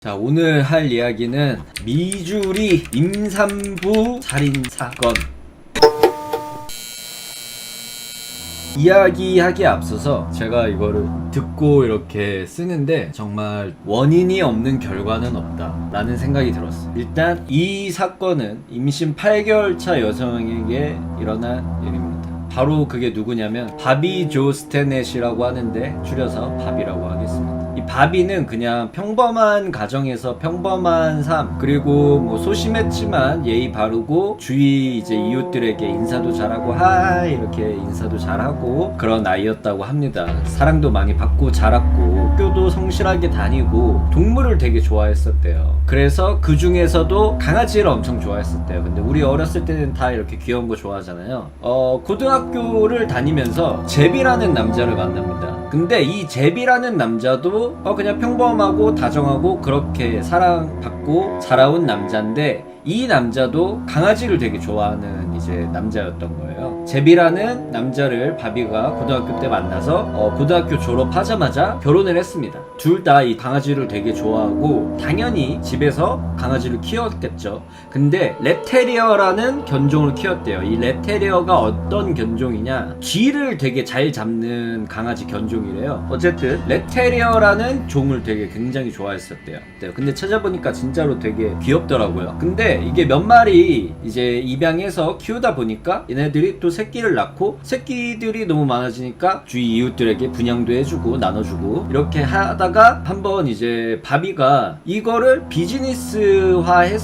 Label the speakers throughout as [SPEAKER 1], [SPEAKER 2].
[SPEAKER 1] 자, 오늘 할 이야기는 미주리 임산부 살인사건. 이야기하기에 앞서서 제가 이거를 듣고 이렇게 쓰는데 정말 원인이 없는 결과는 없다 라는 생각이 들었어요. 일단 이 사건은 임신 8개월 차 여성에게 일어난 일입니다. 바로 그게 누구냐면 바비 조 스테넷이라고 하는데 줄여서 바비라고 하겠습니다. 이 바비는 그냥 평범한 가정에서 평범한 삶, 그리고 뭐 소심했지만 예의 바르고 주위 이제 이웃들에게 인사도 잘하고 하이 이렇게 인사도 잘하고 그런 아이였다고 합니다. 사랑도 많이 받고 자랐고 학교도 성실하게 다니고 동물을 되게 좋아했었대요. 그래서 그 중에서도 강아지를 엄청 좋아했었대요. 근데 우리 어렸을 때는 다 이렇게 귀여운 거 좋아하잖아요. 고등학교를 다니면서 제비라는 남자를 만납니다. 근데 이 제비라는 남자도 그냥 평범하고 다정하고 그렇게 사랑받고 자라온 남자인데, 이 남자도 강아지를 되게 좋아하는 이제 남자였던 거예요. 제비라는 남자를 바비가 고등학교 때 만나서 고등학교 졸업하자마자 결혼을 했습니다. 둘 다 이 강아지를 되게 좋아하고 당연히 집에서 강아지를 키웠겠죠. 근데 랩테리어라는 견종을 키웠대요. 이 랩테리어가 어떤 견종이냐, 쥐를 되게 잘 잡는 강아지 견종이래요. 어쨌든 랩테리어라는 종을 되게 굉장히 좋아했었대요. 근데 찾아보니까 진짜로 되게 귀엽더라고요. 근데 이게 몇 마리 이제 입양해서 키우다 보니까 얘네들이 또 새끼를 낳고, 새끼들이 너무 많아지니까 주위 이웃들에게 분양도 해주고 나눠주고 이렇게 하다가 한번 이제 바비가 이거를 비즈니스화해서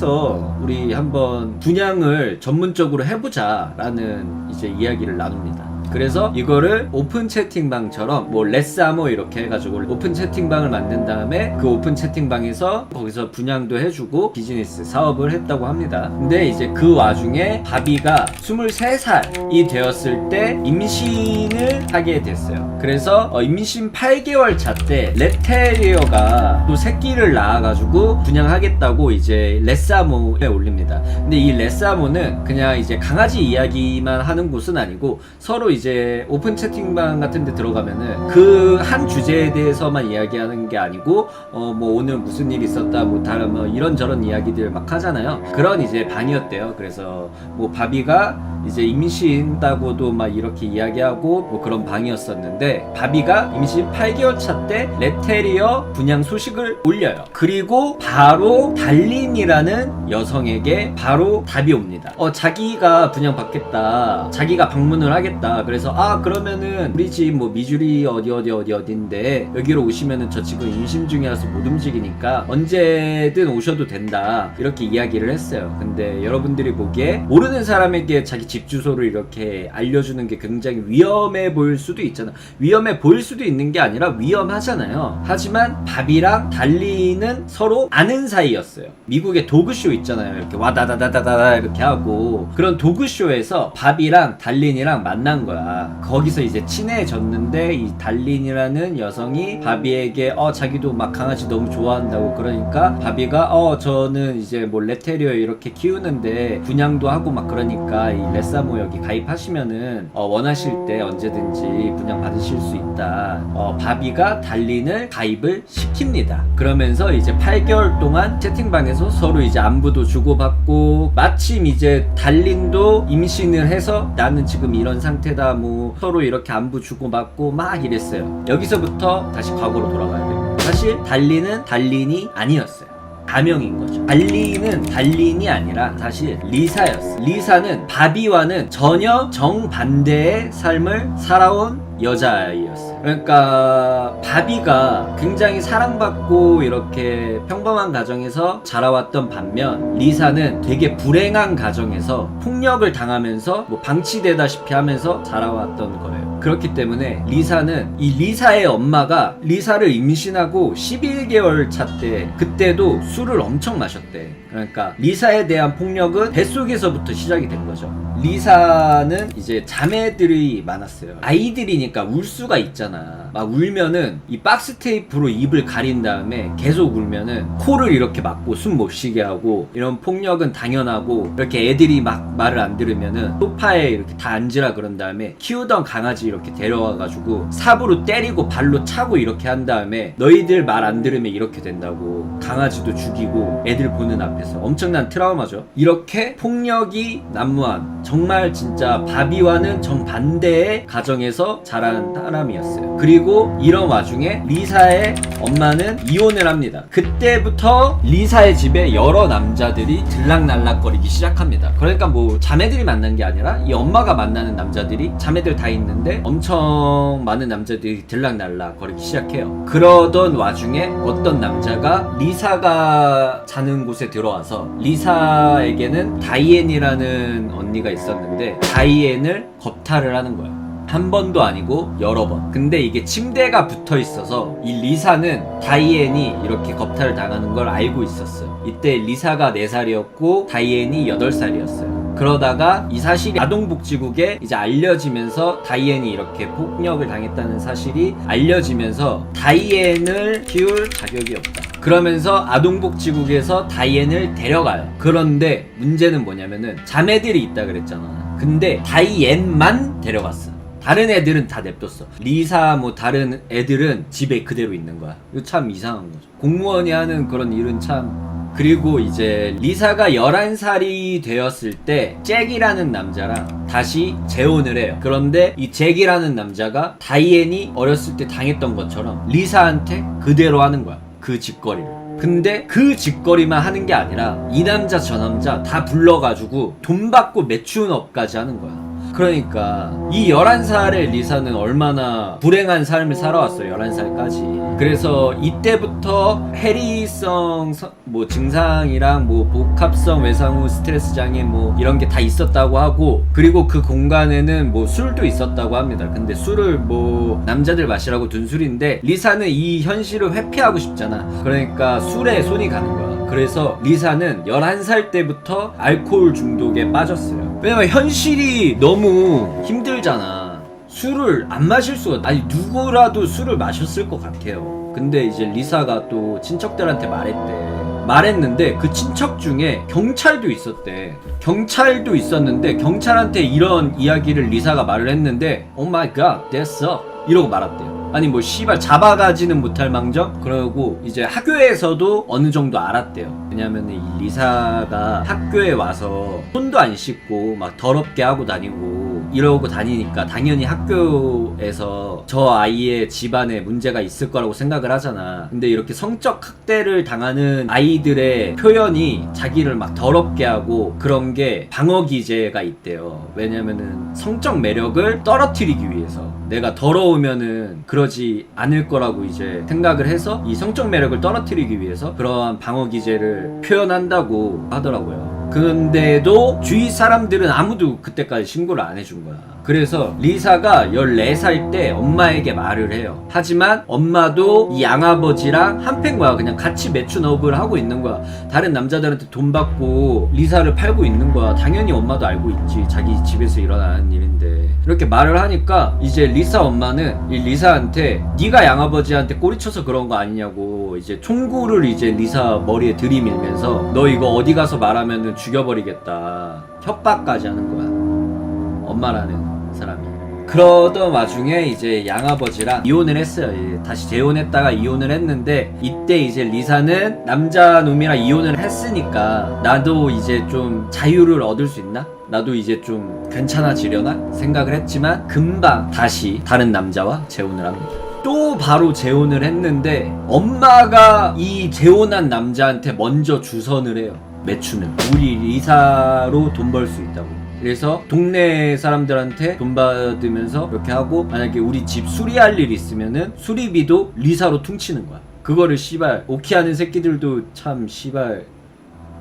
[SPEAKER 1] 우리 한번 분양을 전문적으로 해보자 라는 이제 이야기를 나눕니다. 그래서 이거를 오픈 채팅방처럼 뭐 레싸모 이렇게 해가지고 오픈 채팅방을 만든 다음에 그 오픈 채팅방에서 거기서 분양도 해주고 비즈니스 사업을 했다고 합니다. 근데 이제 그 와중에 바비가 23살이 되었을 때 임신을 하게 됐어요. 그래서 임신 8개월 차 때 랩테리어가 또 새끼를 낳아가지고 분양하겠다고 이제 레싸모에 올립니다. 근데 이 레싸모는 그냥 이제 강아지 이야기만 하는 곳은 아니고 서로 이제 오픈 채팅방 같은 데 들어가면은 그 한 주제에 대해서만 이야기하는 게 아니고 뭐 오늘 무슨 일이 있었다 뭐 다른 뭐 이런저런 이야기들 막 하잖아요. 그런 이제 방이었대요. 그래서 뭐 바비가 이제 임신다고도 막 이렇게 이야기하고 뭐 그런 방이었었는데, 바비가 임신 8개월 차 때 랩테리어 분양 소식을 올려요. 그리고 바로 달린이라는 여성에게 바로 답이 옵니다. 자기가 분양받겠다, 자기가 방문을 하겠다. 그래서 그러면은 우리 집 뭐 미주리 어디인데 여기로 오시면은 저 지금 임신 중이라서 못 움직이니까 언제든 오셔도 된다 이렇게 이야기를 했어요. 근데 여러분들이 보기에 모르는 사람에게 자기 집 주소를 이렇게 알려주는 게 굉장히 위험해 보일 수도 있잖아. 위험해 보일 수도 있는 게 아니라 위험하잖아요. 하지만 바비랑 달리는 서로 아는 사이였어요. 미국의 도그쇼 있잖아요. 이렇게 와다다다다다 이렇게 하고, 그런 도그쇼에서 바비랑 달린이랑 만난 거야. 거기서 이제 친해졌는데 이 달린이라는 여성이 바비에게 자기도 막 강아지 너무 좋아한다고 그러니까 바비가 저는 이제 뭐 랩테리어 이렇게 키우는데 분양도 하고 막 그러니까 이 레싸모 여기 가입하시면은 원하실 때 언제든지 분양 받으실 수 있다. 바비가 달린을 가입을 시킵니다. 그러면서 이제 8개월 동안 채팅방에서 서로 이제 안부도 주고받고, 마침 이제 달린도 임신을 해서 나는 지금 이런 상태다 뭐 서로 이렇게 안부 주고받고 막 이랬어요. 여기서부터 다시 과거로 돌아가야 돼요. 사실 달린은 달린이 아니었어요. 가명인 거죠. 달리는 달린이 아니라 사실 리사였어. 리사는 바비와는 전혀 정반대의 삶을 살아온 여자아이였어요. 그러니까 바비가 굉장히 사랑받고 이렇게 평범한 가정에서 자라왔던 반면, 리사는 되게 불행한 가정에서 폭력을 당하면서 뭐 방치되다시피 하면서 자라왔던 거예요. 그렇기 때문에 리사는, 이 리사의 엄마가 리사를 임신하고 11개월 차 때 그때도 술을 엄청 마셨대. 그러니까 리사에 대한 폭력은 뱃속에서부터 시작이 된 거죠. 리사는 이제 자매들이 많았어요. 아이들이니까 울 수가 있잖아. 막 울면은 이 박스 테이프로 입을 가린 다음에 계속 울면은 코를 이렇게 막고 숨 못 쉬게 하고, 이런 폭력은 당연하고, 이렇게 애들이 막 말을 안 들으면은 소파에 이렇게 다 앉으라 그런 다음에 키우던 강아지 이렇게 데려와가지고 삽으로 때리고 발로 차고 이렇게 한 다음에 너희들 말 안 들으면 이렇게 된다고 강아지도 죽이고 애들 보는 앞에서. 엄청난 트라우마죠. 이렇게 폭력이 난무한, 정말 진짜 바비와는 정반대의 가정에서 자란 사람이었어요. 그리고 이런 와중에 리사의 엄마는 이혼을 합니다. 그때부터 리사의 집에 여러 남자들이 들락날락거리기 시작합니다. 그러니까 뭐 자매들이 만난 게 아니라 이 엄마가 만나는 남자들이, 자매들 다 있는데 엄청 많은 남자들이 들락날락거리기 시작해요. 그러던 와중에 어떤 남자가 리사가 자는 곳에 들어와서, 리사에게는 다이앤이라는 언니가 있었는데 다이앤을 겁탈을 하는 거야. 한 번도 아니고 여러 번. 근데 이게 침대가 붙어 있어서 이 리사는 다이앤이 이렇게 겁탈을 당하는 걸 알고 있었어요. 이때 리사가 4살이었고 다이앤이 8살이었어요. 그러다가 이 사실이 아동복지국에 이제 알려지면서, 다이앤이 이렇게 폭력을 당했다는 사실이 알려지면서 다이앤을 키울 자격이 없다. 그러면서 아동복지국에서 다이앤을 데려가요. 그런데 문제는 뭐냐면은 자매들이 있다 그랬잖아. 근데 다이앤만 데려갔어. 다른 애들은 다 냅뒀어. 리사 뭐 다른 애들은 집에 그대로 있는 거야. 이거 참 이상한 거죠. 공무원이 하는 그런 일은 참. 그리고 이제 리사가 11살이 되었을 때 잭이라는 남자랑 다시 재혼을 해요. 그런데 이 잭이라는 남자가 다이앤이 어렸을 때 당했던 것처럼 리사한테 그대로 하는 거야. 그 짓거리를. 근데 그 짓거리만 하는 게 아니라 이 남자 저 남자 다 불러가지고 돈 받고 매춘업까지 하는 거야. 그러니까 이 11살의 리사는 얼마나 불행한 삶을 살아왔어요. 11살까지. 그래서 이때부터 해리성 뭐 증상이랑 뭐 복합성 외상 후 스트레스 장애 뭐 이런 게 다 있었다고 하고, 그리고 그 공간에는 뭐 술도 있었다고 합니다. 근데 술을 뭐 남자들 마시라고 둔 술인데 리사는 이 현실을 회피하고 싶잖아. 그러니까 술에 손이 가는 거야. 그래서 리사는 11살 때부터 알코올 중독에 빠졌어요. 왜냐면 현실이 너무 힘들잖아. 술을 안 마실 수가, 아니 누구라도 술을 마셨을 것 같아요. 근데 이제 리사가 또 친척들한테 말했는데 그 친척 중에 경찰도 있었대. 경찰도 있었는데 경찰한테 이런 이야기를 리사가 말을 했는데 Oh my god, that sucks 이러고 말았대요. 아니 뭐 씨발 잡아가지는 못할 망정? 그러고 이제 학교에서도 어느 정도 알았대요. 왜냐면 이 리사가 학교에 와서 손도 안 씻고 막 더럽게 하고 다니고 이러고 다니니까 당연히 학교에서 저 아이의 집안에 문제가 있을 거라고 생각을 하잖아. 근데 이렇게 성적 학대를 당하는 아이들의 표현이 자기를 막 더럽게 하고 그런 게 방어 기제가 있대요. 왜냐면은 성적 매력을 떨어뜨리기 위해서, 내가 더러우면은 그러지 않을 거라고 이제 생각을 해서 이 성적 매력을 떨어뜨리기 위해서 그러한 방어 기제를 표현한다고 하더라고요. 그런데도 주위 사람들은 아무도 그때까지 신고를 안 해준 거야. 그래서 리사가 14살 때 엄마에게 말을 해요. 하지만 엄마도 이 양아버지랑 한패인 거야. 그냥 같이 매춘업을 하고 있는 거야. 다른 남자들한테 돈 받고 리사를 팔고 있는 거야. 당연히 엄마도 알고 있지. 자기 집에서 일어나는 일인데. 이렇게 말을 하니까 이제 리사 엄마는 이 리사한테 네가 양아버지한테 꼬리쳐서 그런 거 아니냐고 이제 총구를 이제 리사 머리에 들이밀면서 너 이거 어디 가서 말하면은 죽여버리겠다 협박까지 하는 거야. 엄마라는 사람이. 그러던 와중에 이제 양아버지랑 이혼을 했어요. 다시 재혼했다가 이혼을 했는데, 이때 이제 리사는 남자 놈이랑 이혼을 했으니까 나도 이제 좀 자유를 얻을 수 있나? 나도 이제 좀 괜찮아지려나? 생각을 했지만 금방 다시 다른 남자와 재혼을 합니다. 또 바로 재혼을 했는데 엄마가 이 재혼한 남자한테 먼저 주선을 해요. 매춘을. 우리 리사로 돈 벌 수 있다고. 그래서 동네 사람들한테 돈 받으면서 이렇게 하고, 만약에 우리 집 수리할 일 있으면은 수리비도 리사로 퉁치는 거야. 그거를 씨발 오키하는 새끼들도 참 씨발.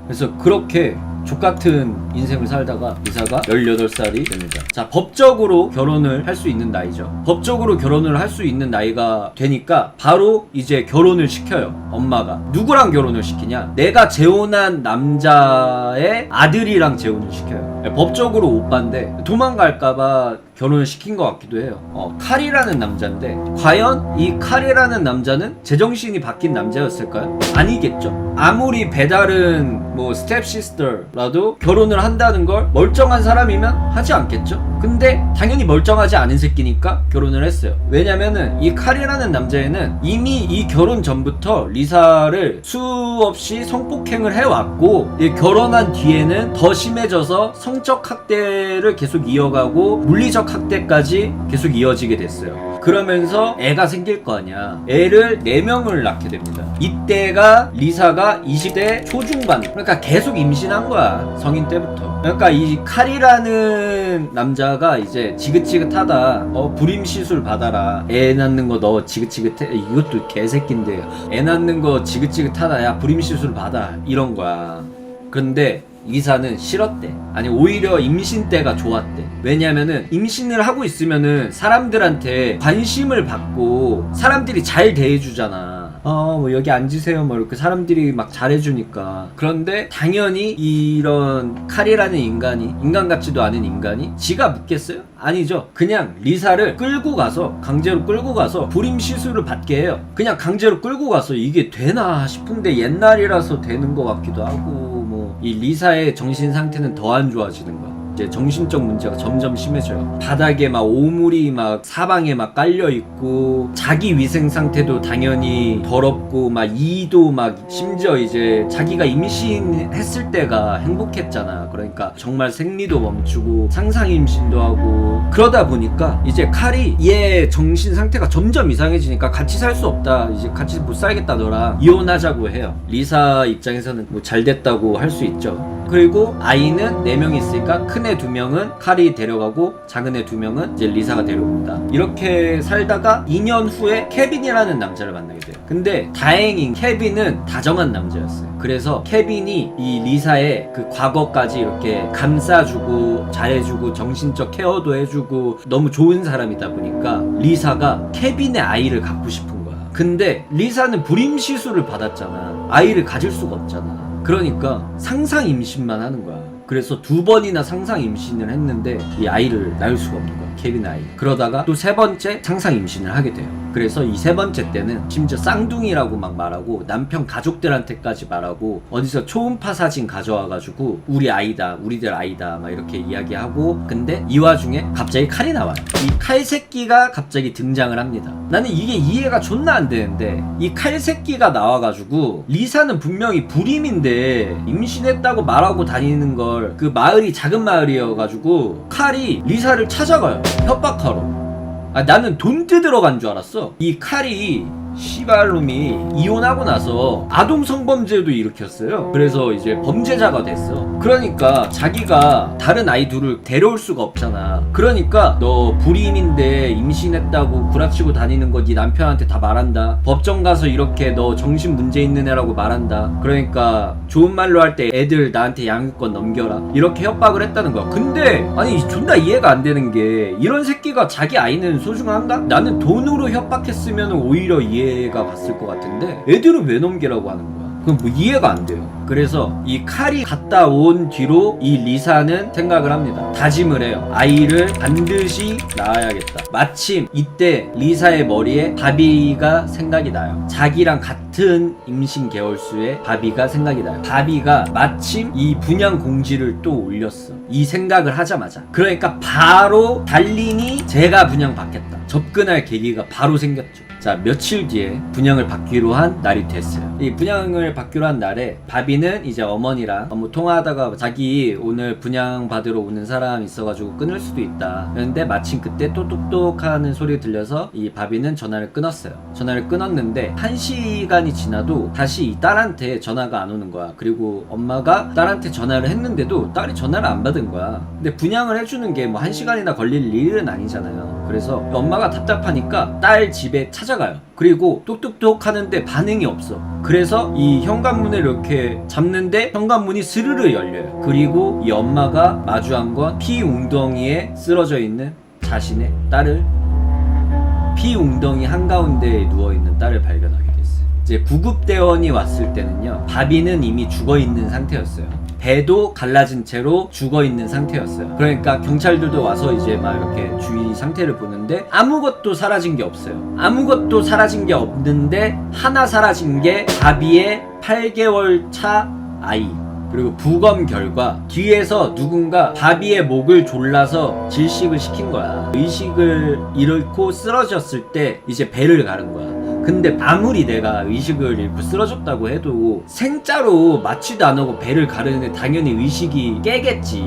[SPEAKER 1] 그래서 그렇게 족같은 인생을 살다가 리사가 18살이 됩니다. 자, 법적으로 결혼을 할 수 있는 나이죠. 법적으로 결혼을 할 수 있는 나이가 되니까 바로 이제 결혼을 시켜요. 엄마가. 누구랑 결혼을 시키냐? 내가 재혼한 남자의 아들이랑 재혼을 시켜요. 법적으로 오빠인데 도망갈까봐 결혼을 시킨 것 같기도 해요. 칼이라는 남자인데 과연 이 칼이라는 남자는 제정신이 바뀐 남자였을까요? 아니겠죠. 아무리 배다른 뭐 스텝시스터라도 결혼을 한다는 걸 멀쩡한 사람이면 하지 않겠죠. 근데 당연히 멀쩡하지 않은 새끼니까 결혼을 했어요. 왜냐면은 이 칼이라는 남자애는 이미 이 결혼 전부터 리사를 수없이 성폭행을 해왔고, 이 결혼한 뒤에는 더 심해져서 성적 학대를 계속 이어가고 물리적 학대까지 계속 이어지게 됐어요. 그러면서 애가 생길 거 아니야. 애를 4명을 낳게 됩니다. 이때가 리사가 20대 초중반, 그러니까 계속 임신한 거야, 성인 때부터. 그러니까 이 칼이라는 남자가 이제 지긋지긋하다, 불임 시술 받아라, 애 낳는 거 너 지긋지긋해, 이것도 개새끼인데 애 낳는 거 지긋지긋하다, 야 불임 시술 받아, 이런 거야. 근데 리사는 싫었대. 아니, 오히려 임신 때가 좋았대. 왜냐면은 임신을 하고 있으면은 사람들한테 관심을 받고 사람들이 잘 대해주잖아. 뭐 여기 앉으세요, 뭐 이렇게 사람들이 막 잘해주니까. 그런데 당연히 이런 칼이라는 인간이, 인간 같지도 않은 인간이 지가 묻겠어요? 아니죠. 그냥 리사를 끌고 가서, 강제로 끌고 가서 불임 시술을 받게 해요. 그냥 강제로 끌고 가서. 이게 되나 싶은데 옛날이라서 되는 것 같기도 하고, 이 리사의 정신 상태는 더 안 좋아지는 거야. 이제 정신적 문제가 점점 심해져요. 바닥에 막 오물이 막 사방에 막 깔려 있고, 자기 위생 상태도 당연히 더럽고, 막 이도 막, 심지어 이제 자기가 임신했을 때가 행복했잖아. 그러니까 정말 생리도 멈추고 상상 임신도 하고, 그러다 보니까 이제 칼이 얘 정신 상태가 점점 이상해지니까 같이 살 수 없다, 이제 같이 못 살겠다, 너랑 이혼하자고 해요. 리사 입장에서는 뭐 잘 됐다고 할 수 있죠. 그리고 아이는 4명이 있으니까 큰 애 2명은 칼이 데려가고 작은 애 2명은 이제 리사가 데려옵니다. 이렇게 살다가 2년 후에 케빈이라는 남자를 만나게 돼요. 근데 다행인 케빈은 다정한 남자였어요. 그래서 케빈이 이 리사의 그 과거까지 이렇게 감싸주고 잘해주고 정신적 케어도 해주고 너무 좋은 사람이다 보니까 리사가 케빈의 아이를 갖고 싶은 거야. 근데 리사는 불임 시술을 받았잖아. 아이를 가질 수가 없잖아. 그러니까 상상 임신만 하는 거야. 그래서 2번이나 상상 임신을 했는데 이 아이를 낳을 수가 없는 거야, 케빈 아이. 그러다가 또 3번째 상상 임신을 하게 돼요. 그래서 이 3번째 때는 심지어 쌍둥이라고 막 말하고, 남편 가족들한테까지 말하고, 어디서 초음파 사진 가져와가지고 우리 아이다, 우리들 아이다 막 이렇게 이야기하고. 근데 이 와중에 갑자기 칼이 나와요. 이 칼 새끼가 갑자기 등장을 합니다. 나는 이게 이해가 존나 안 되는데, 이 칼 새끼가 나와가지고 리사는 분명히 불임인데 임신했다고 말하고 다니는 걸, 그 마을이 작은 마을이어가지고 칼이 리사를 찾아가요, 협박하러. 나는 돈 뜯으러 간 줄 알았어. 이 칼이 씨발놈이 이혼하고 나서 아동 성범죄도 일으켰어요. 그래서 이제 범죄자가 됐어. 그러니까 자기가 다른 아이 둘을 데려올 수가 없잖아. 그러니까 너 불임인데 임신했다고 구라치고 다니는 거 네 남편한테 다 말한다. 법정 가서 이렇게 너 정신 문제 있는 애라고 말한다. 그러니까 좋은 말로 할 때 애들 나한테 양육권 넘겨라, 이렇게 협박을 했다는 거야. 근데 아니 존나 이해가 안 되는 게, 이런 새끼가 자기 아이는 소중한가? 나는 돈으로 협박했으면 오히려 이해가 갔을 것 같은데 애들은 왜 넘기라고 하는 거야? 그건 뭐 이해가 안 돼요. 그래서 이 칼이 갔다 온 뒤로 이 리사는 생각을 합니다. 다짐을 해요. 아이를 반드시 낳아야겠다. 마침 이때 리사의 머리에 바비가 생각이 나요. 자기랑 같은 임신 개월수의 바비가 생각이 나요. 바비가 마침 이 분양 공지를 또 올렸어, 이 생각을 하자마자. 그러니까 바로 달린이 제가 분양받겠다, 접근할 계기가 바로 생겼죠. 자, 며칠 뒤에 분양을 받기로 한 날이 됐어요. 이 분양을 받기로 한 날에 바비는 이제 어머니랑 뭐 통화하다가 자기 오늘 분양 받으러 오는 사람 있어가지고 끊을 수도 있다. 그런데 마침 그때 또 똑똑하는 소리 들려서 이 바비는 전화를 끊었어요. 전화를 끊었는데 1시간이 지나도 다시 이 딸한테 전화가 안 오는 거야. 그리고 엄마가 딸한테 전화를 했는데도 딸이 전화를 안 받은 거야. 근데 분양을 해주는 게 뭐 1시간이나 걸릴 일은 아니잖아요. 그래서 엄마가 답답하니까 딸 집에 찾아가요. 그리고 똑똑똑 하는데 반응이 없어. 그래서 이 현관문을 이렇게 잡는데 현관문이 스르르 열려요. 그리고 이 엄마가 마주한 건 피 웅덩이에 쓰러져 있는 자신의 딸을, 피 웅덩이 한가운데에 누워있는 딸을 발견하게 됐어요. 이제 구급대원이 왔을 때는요, 바비는 이미 죽어있는 상태였어요. 배도 갈라진 채로 죽어있는 상태였어요. 그러니까 경찰들도 와서 이제 막 이렇게 주위 상태를 보는데 아무것도 사라진 게 없어요. 아무것도 사라진 게 없는데 하나 사라진 게 바비의 8개월 차 아이. 그리고 부검 결과 뒤에서 누군가 바비의 목을 졸라서 질식을 시킨 거야. 의식을 잃고 쓰러졌을 때 이제 배를 가른 거야. 근데 아무리 내가 의식을 잃고 쓰러졌다고 해도 생짜로 마취도 안 하고 배를 가르는데 당연히 의식이 깨겠지.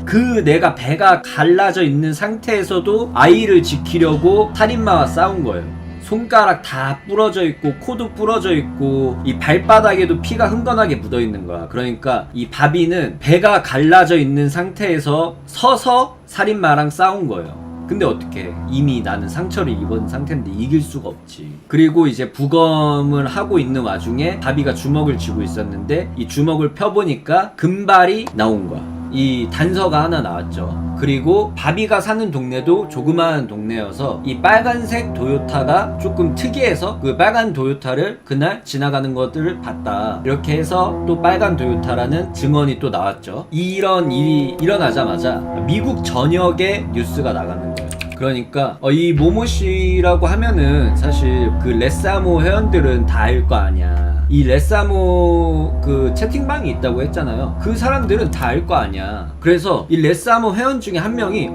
[SPEAKER 1] 그 내가 배가 갈라져 있는 상태에서도 아이를 지키려고 살인마와 싸운 거예요. 손가락 다 부러져 있고 코도 부러져 있고 이 발바닥에도 피가 흥건하게 묻어 있는 거야. 그러니까 이 바비는 배가 갈라져 있는 상태에서 서서 살인마랑 싸운 거예요. 근데 어떻게 이미 나는 상처를 입은 상태인데 이길 수가 없지. 그리고 이제 부검을 하고 있는 와중에 바비가 주먹을 쥐고 있었는데 이 주먹을 펴보니까 금발이 나온 거야. 이 단서가 하나 나왔죠. 그리고 바비가 사는 동네도 조그마한 동네여서 이 빨간색 도요타가 조금 특이해서 그 빨간 도요타를 그날 지나가는 것들을 봤다. 이렇게 해서 또 빨간 도요타라는 증언이 또 나왔죠. 이런 일이 일어나자마자 미국 전역에 뉴스가 나가는 거예요. 그러니까 이 모모씨라고 하면은 사실 그 레사모 회원들은 다 알 거 아니야. 이 레사모 그 채팅방이 있다고 했잖아요. 그 사람들은 다 알 거 아니야. 그래서 이 레사모 회원 중에 한 명이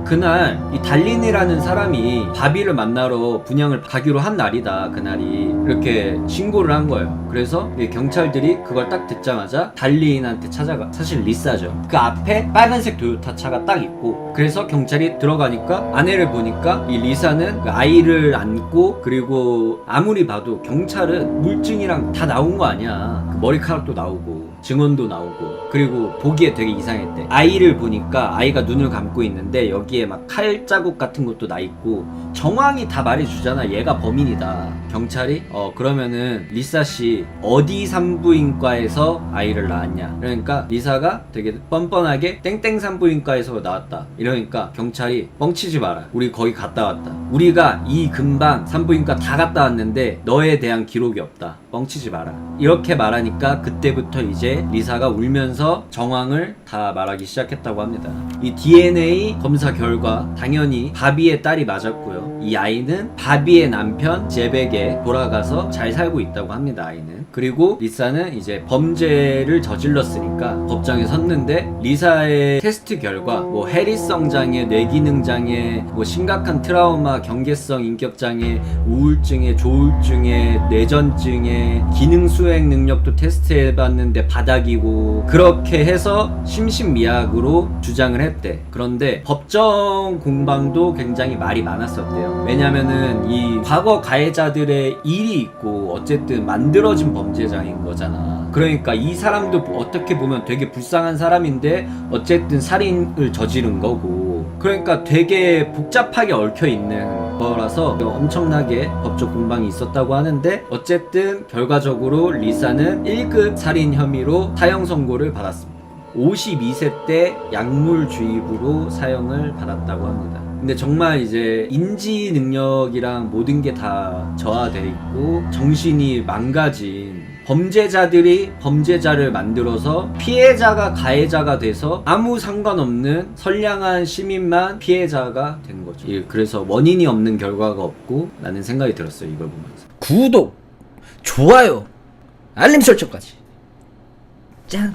[SPEAKER 1] 그날 이 달린이라는 사람이 바비를 만나러 분양을 가기로 한 날이다. 그날이 이렇게 신고를 한 거예요. 그래서 경찰들이 그걸 딱 듣자마자 달린한테 찾아가. 사실 리사죠. 그 앞에 빨간색 도요타 차가 딱 있고, 그래서 경찰이 들어가니까 아내를 보니까 이 리사는 그 아이를 안고, 그리고 아무리 봐도 경찰은 물증이랑 다 나온 거 아니야. 그 머리카락도 나오고 증언도 나오고, 그리고 보기에 되게 이상했대. 아이를 보니까 아이가 눈을 감고 있는데 여기에 막 칼 자국 같은 것도 나 있고, 정황이 다 말해주잖아. 얘가 범인이다. 경찰이 그러면은 리사씨 어디 산부인과에서 아이를 낳았냐. 그러니까 리사가 되게 뻔뻔하게 땡땡 산부인과에서 나왔다. 이러니까 경찰이 뻥치지 마라. 우리 거기 갔다 왔다. 우리가 이 근방 산부인과 다 갔다 왔는데 너에 대한 기록이 없다. 뻥치지 마라. 이렇게 말하니까 그때부터 이제 리사가 울면서 정황을 다 말하기 시작했다고 합니다. 이 DNA 검사 결과 당연히 바비의 딸이 맞았고요. 이 아이는 바비의 남편 제백에 돌아가서 잘 살고 있다고 합니다. 아이는. 그리고 리사는 이제 범죄를 저질렀으니까 법정에 섰는데, 리사의 테스트 결과 뭐 해리성 장애, 뇌기능 장애, 뭐 심각한 트라우마, 경계성 인격장애, 우울증에, 조울증에, 뇌전증에, 기능 수행 능력도 테스트해봤는데 바닥이고, 그렇게 해서 심신미약으로 주장을 했대. 그런데 법정 공방도 굉장히 말이 많았었대요. 왜냐면은 이 과거 가해자들의 일이 있고 어쨌든 만들어진 범죄자인 거잖아. 그러니까 이 사람도 어떻게 보면 되게 불쌍한 사람인데 어쨌든 살인을 저지른 거고, 그러니까 되게 복잡하게 얽혀 있는 거라서 엄청나게 법적 공방이 있었다고 하는데, 어쨌든 결과적으로 리사는 1급 살인 혐의로 사형 선고를 받았습니다. 52세 때 약물주입으로 사형을 받았다고 합니다. 근데 정말 이제 인지 능력이랑 모든 게 다 저하돼 있고 정신이 망가진 범죄자들이 범죄자를 만들어서 피해자가 가해자가 돼서 아무 상관없는 선량한 시민만 피해자가 된 거죠. 그래서 원인이 없는 결과가 없고 라는 생각이 들었어요. 이걸 보면서.
[SPEAKER 2] 구독, 좋아요, 알림 설정까지. 짠.